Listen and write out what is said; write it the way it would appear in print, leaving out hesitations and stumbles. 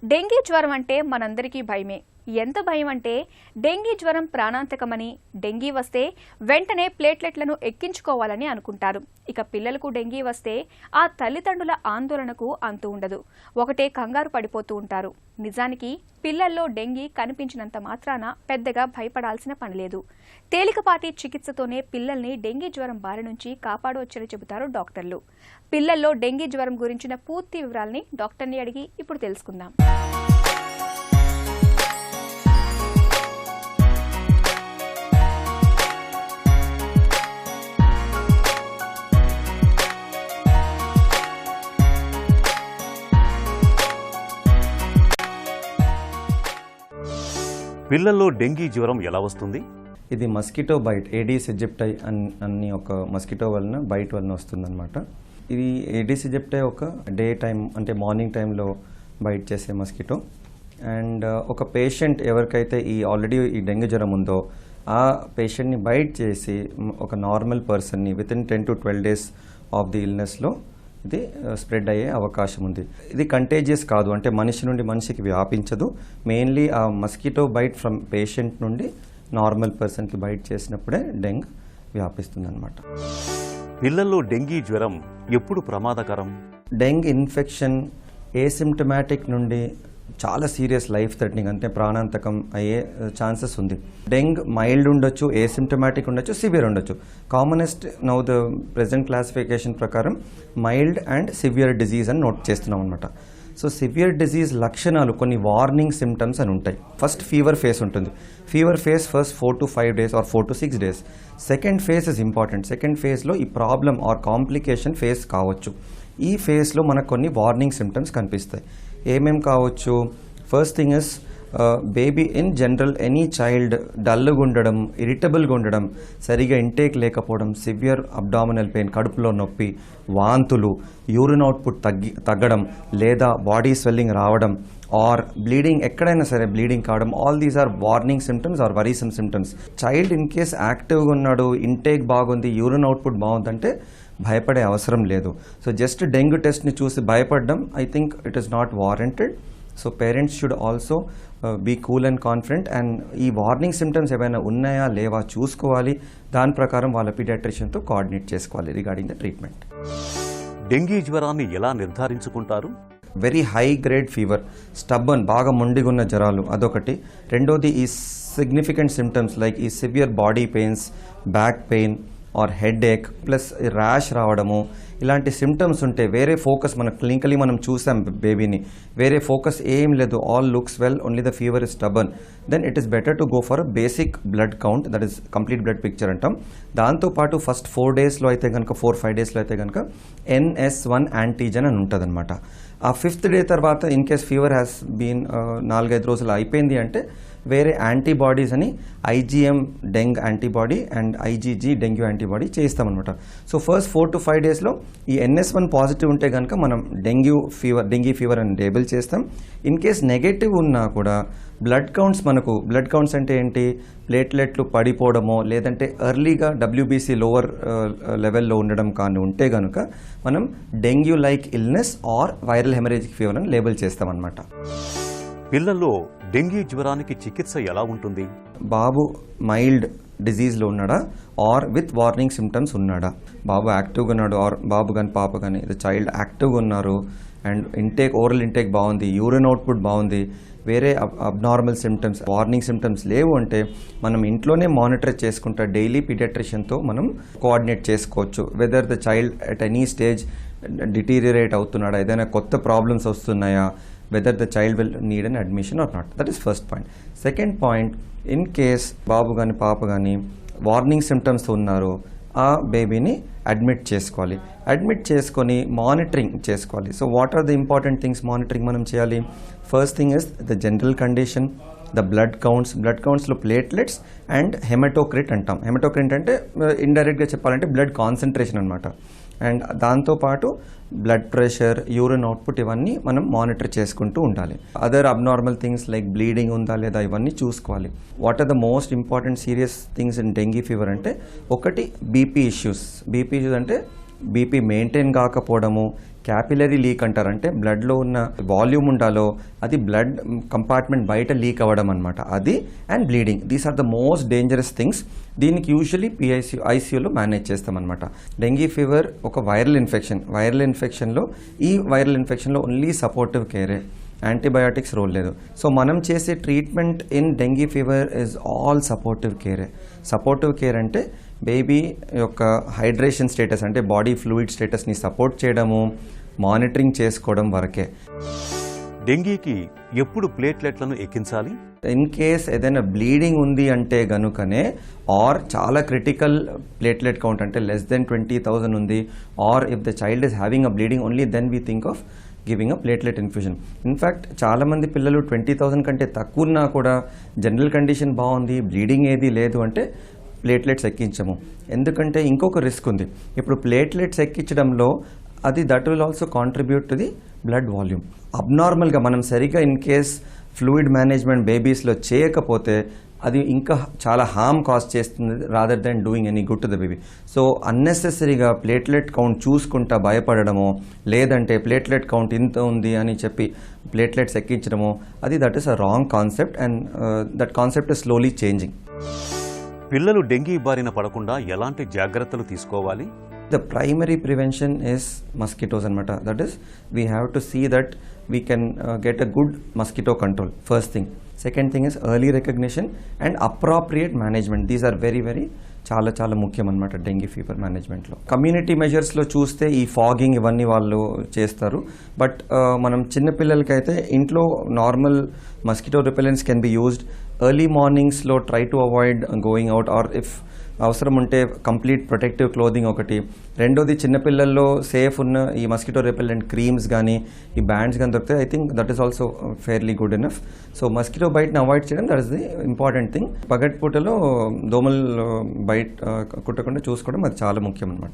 Dengue జ్వరం అంటే మనందరికీ భయమే. ఎంత భయం అంటే డెంగీ జ్వరం ప్రాణాంతకమని, డెంగీ వస్తే వెంటనే ప్లేట్లెట్లను ఎక్కించుకోవాలని అనుకుంటారు. ఇక పిల్లలకు డెంగీ వస్తే ఆ తల్లిదండ్రుల ఆందోళనకు అంతు ఉండదు. ఒకటే కంగారు పడిపోతూ ఉంటారు. నిజానికి పిల్లల్లో డెంగీ కనిపించినంత మాత్రాన పెద్దగా భయపడాల్సిన పని లేదు. తేలికపాటి చికిత్సతోనే పిల్లల్ని డెంగీ జ్వరం బారి నుంచి కాపాడవచ్చని చెబుతారు డాక్టర్లు. పిల్లల్లో డెంగీ జ్వరం గురించిన పూర్తి వివరాల్ని డాక్టర్ని అడిగి ఇప్పుడు తెలుసుకుందాం. పిల్లల్లో డెంగీ జ్వరం ఎలా వస్తుంది? ఇది మస్కిటో బైట్, ఏడీస్ ఈజిప్టై అని ఒక మస్కిటో వలన బైట్ వలన వస్తుందన్నమాట. ఇది ఏడీస్ ఈజిప్టై ఒక డే టైం అంటే మార్నింగ్ టైంలో బైట్ చేసే మస్కిటో. అండ్ ఒక పేషెంట్ ఎవరికైతే ఆల్రెడీ ఈ డెంగ్యూ జ్వరం ఉందో ఆ పేషెంట్ని బైట్ చేసి ఒక నార్మల్ పర్సన్ని within 10 to 12 days of the ఇల్నెస్లో ఇది స్ప్రెడ్ అయ్యే అవకాశం ఉంది. ఇది కంటేజియస్ కాదు, అంటే మనిషి నుండి మనిషికి వ్యాపించదు. మెయిన్లీ ఆ మస్కిటో బైట్ ఫ్రమ్ పేషెంట్ నుండి నార్మల్ పర్సన్కి బైట్ చేసినప్పుడే డెంగ్ వ్యాపిస్తుంది అనమాట. పిల్లల్లో డెంగీ జ్వరం ఎప్పుడు ప్రమాదకరం? డెంగ్ ఇన్ఫెక్షన్ ఏసిమ్టమాటిక్ నుండి చాలా సీరియస్ లైఫ్ థ్రెటనింగ్ అంటే ప్రాణాంతకం అయ్యే ఛాన్సెస్ ఉంది. డెంగ్ మైల్డ్ ఉండొచ్చు, ఏసిమ్టమాటిక్ ఉండొచ్చు, సివియర్ ఉండొచ్చు. Commonest now the present classification ప్రకారం మైల్డ్ అండ్ సివియర్ డిజీజ్ అని నోట్ చేస్తున్నాం అనమాట. సో సివియర్ డిజీజ్ లక్షణాలు కొన్ని వార్నింగ్ సిమ్టమ్స్ అని ఉంటాయి. ఫస్ట్ ఫీవర్ ఫేస్ ఉంటుంది. Fever phase first 4 to 5 days or 4 to 6 days. Second phase is important. Second ఫేజ్లో ఈ ప్రాబ్లమ్ ఆర్ కాంప్లికేషన్ ఫేస్ కావచ్చు. ఈ ఫేజ్లో మనకు కొన్ని వార్నింగ్ సిమ్టమ్స్ కనిపిస్తాయి. ఏమేం కావచ్చు? First thing is baby in general any child డల్గా ఉండడం, ఇరిటబుల్గా ఉండడం, సరిగా ఇంటేక్ లేకపోవడం, సివియర్ అబ్డామినల్ పెయిన్, కడుపులో నొప్పి, వాంతులు, యూరిన్ అవుట్పుట్ తగ్గడం లేదా బాడీ స్వెల్లింగ్ రావడం ఆర్ బ్లీడింగ్, ఎక్కడైనా సరే బ్లీడింగ్ కావడం, all these are warning symptoms or worrisome symptoms. Child in case యాక్టివ్గా ఉన్నాడు, ఇంటేక్ బాగుంది, యూరిన్ అవుట్పుట్ బాగుందంటే భయపడే అవసరం లేదు. సో జస్ట్ డెంగ్యూ టెస్ట్ని చూసి భయపడడం I think it is not warranted. So parents should also be cool and confident and ఈ వార్నింగ్ సిమ్టమ్స్ ఏమైనా ఉన్నాయా లేవా చూసుకోవాలి. దాని ప్రకారం వాళ్ళ పీడియాట్రిషియన్తో కోఆర్డినేట్ చేసుకోవాలి రిగార్డింగ్ ద ట్రీట్మెంట్. డెంగీ జ్వరాన్ని ఎలా నిర్ధారించుకుంటారు? Very high grade fever, stubborn బాగా మొండిగున్న జ్వరాలు అదొకటి. రెండోది ఈ సిగ్నిఫికెంట్ సిమ్టమ్స్ లైక్ ఈ severe body pains, back pain or headache plus rash రావడము, ఇలాంటి సిమ్టమ్స్ ఉంటే వేరే ఫోకస్ మన క్లినికలీ మనం చూసాం బేబీని, వేరే ఫోకస్ ఏం లేదు, all looks well, only the fever is stubborn, then it is better to go for basic blood count, that is complete blood picture అంటాం. దాంతోపాటు ఫస్ట్ 4 daysలో అయితే కనుక 4-5 daysలో అయితే కనుక NS1 యాంటీజెన్ అని ఉంటుంది అనమాట. ఆ 5th day తర్వాత in case fever has been 4-5 రోజులు అయిపోయింది అంటే వేరే యాంటీబాడీస్ అని IgM dengue antibody and IgG dengue antibody చేస్తామన్నమాట. సో ఫస్ట్ 4 to 5 daysలో ఈ NS1 పాజిటివ్ ఉంటే కనుక మనం డెంగ్యూ ఫీవర్ అని లేబుల్ చేస్తాం. ఇన్ కేస్ నెగటివ్ ఉన్నా కూడా బ్లడ్ కౌంట్స్ అంటే ఏంటి, ప్లేట్లెట్లు పడిపోవడమో లేదంటే ఎర్లీగా WBC లోవర్ లెవెల్లో ఉండడం కానీ ఉంటే కనుక మనం dengue like illness are viral haemorrhagic fever అని లేబుల్ చేస్తామన్నమాట. పిల్లల్లో డెంగీ జ్వరానికి చికిత్స ఎలా ఉంటుంది? బాబు మైల్డ్ డిజీజ్లో ఉన్నాడా ఆర్ విత్ వార్నింగ్ సిమ్టమ్స్ ఉన్నాడా, బాబు యాక్టివ్గా ఉన్నాడు ఆర్ బాబు కానీ పాప కానీ చైల్డ్ యాక్టివ్గా ఉన్నారు అండ్ ఓరల్ ఇంటేక్ బాగుంది, యూరిన్ అవుట్పుట్ బాగుంది, వేరే అబ్నార్మల్ సిమ్టమ్స్ వార్నింగ్ సిమ్టమ్స్ లేవు అంటే మనం ఇంట్లోనే మానిటర్ చేసుకుంటా డైలీ పీడియాట్రిషియన్తో మనం కోఆర్డినేట్ చేసుకోవచ్చు. Whether the child at any stage deteriorate అవుతున్నాడా, ఏదైనా కొత్త ప్రాబ్లమ్స్ వస్తున్నాయా, whether the child will need an admission or not. That is first point. Second point, in case బాబు కానీ పాప కానీ వార్నింగ్ సిమ్టమ్స్ ఉన్నారు ఆ బేబీని అడ్మిట్ చేసుకొని మానిటరింగ్ చేసుకోవాలి. So what are the important things monitoring మనం చేయాలి? First thing is the general condition, the blood కౌంట్స్లో ప్లేట్లెట్స్ అండ్ హెమటోక్రిట్ అంటాం. హెమటోక్రిట్ అంటే ఇండైరెక్ట్గా చెప్పాలంటే బ్లడ్ కాన్సన్ట్రేషన్ అనమాట. అండ్ దాంతోపాటు బ్లడ్ ప్రెషర్, యూరిన్ అవుట్పుట్ ఇవన్నీ మనం మానిటర్ చేసుకుంటూ ఉండాలి. Other abnormal things like bleeding ఉందా లేదా ఇవన్నీ చూసుకోవాలి. What are the most important serious things in dengue fever అంటే ఒకటి బీపీ ఇష్యూస్ అంటే బీపీ మెయింటైన్ కాకపోవడము, క్యాపిలరీ లీక్ అంటారు, అంటే బ్లడ్లో ఉన్న వాల్యూమ్ ఉండాలో అది బ్లడ్ కంపార్ట్మెంట్ బయట లీక్ అవ్వడం అనమాట, అది and bleeding. These are the most dangerous things. దీనికి యూజువలీ ఐసీయూలో మేనేజ్ చేస్తామన్నమాట. డెంగీ ఫీవర్ ఒక వైరల్ ఇన్ఫెక్షన్. వైరల్ ఇన్ఫెక్షన్లో ఓన్లీ సపోర్టివ్ కేరే, యాంటీబయాటిక్స్ రోల్ లేదు. సో మనం చేసే treatment in dengue fever is all supportive కేరే. సపోర్టివ్ కేర్ అంటే బేబీ యొక్క హైడ్రేషన్ స్టేటస్, అంటే బాడీ ఫ్లూయిడ్ స్టేటస్ని సపోర్ట్ చేయడము, మానిటరింగ్ చేసుకోవడం వరకే. డెంగీకి ఎప్పుడు ప్లేట్లెట్లను ఎక్కించాలి? ఇన్ కేస్ ఏదైనా బ్లీడింగ్ ఉంది అంటే గనుకనే, ఆర్ చాలా క్రిటికల్ ప్లేట్లెట్ కౌంట్ అంటే లెస్ దెన్ 20,000 ఉంది, or if the child is having a bleeding only then we think of giving a platelet infusion. In fact చాలామంది పిల్లలు 20,000 కంటే తక్కువ ఉన్నా కూడా జనరల్ కండిషన్ బాగుంది, బ్లీడింగ్ ఏది లేదు అంటే ప్లేట్లెట్స్ ఎక్కించము. ఎందుకంటే ఇంకొక రిస్క్ ఉంది. ఇప్పుడు ప్లేట్లెట్స్ ఎక్కించడంలో అది that will also contribute to the blood volume. అబ్నార్మల్గా మనం సరిగ్గా ఇన్ కేస్ ఫ్లూయిడ్ మేనేజ్మెంట్ బేబీస్లో చేయకపోతే అది ఇంకా చాలా హార్మ్ కాజ్ చేస్తుంది rather then doing any good to the baby. So అన్నెసెసరీగా ప్లేట్లెట్ కౌంట్ చూసుకుంటా భయపడడము, లేదంటే ప్లేట్లెట్ కౌంట్ ఇంత ఉంది అని చెప్పి ప్లేట్లెట్స్ ఎక్కించడము, అది that is a wrong concept and that concept is slowly changing. పిల్లలు డెంగీ బారిన పడకుండా ఎలాంటి జాగ్రత్తలు తీసుకోవాలి? The primary prevention is mosquitoes anamata. That is, we have to see that we can get a good mosquito control, first thing. Second thing is early recognition and appropriate management. These are very చాలా చాలా ముఖ్యం అనమాట dengue fever మేనేజ్మెంట్లో. Community మెజర్స్లో చూస్తే ఈ fogging ఇవన్నీ వాళ్ళు చేస్తారు. బట్ మనం చిన్నపిల్లలకైతే ఇంట్లో normal mosquito repellents can be used. Early మార్నింగ్స్లో try to avoid going out, or if అవసరం ఉంటే కంప్లీట్ ప్రొటెక్టివ్ క్లోదింగ్ ఒకటి. రెండోది చిన్నపిల్లల్లో సేఫ్ ఉన్న ఈ మస్కిటో రిపెలెంట్ క్రీమ్స్ కానీ ఈ బ్యాండ్స్ కానీ దొరికితే I think that is also fairly good enough. So mosquito బైట్ని అవాయిడ్ చేయడం that is the important thing. పగటిపూటలో దోమలు బయట కుట్టకుండా చూసుకోవడం అది చాలా ముఖ్యం అన్నమాట.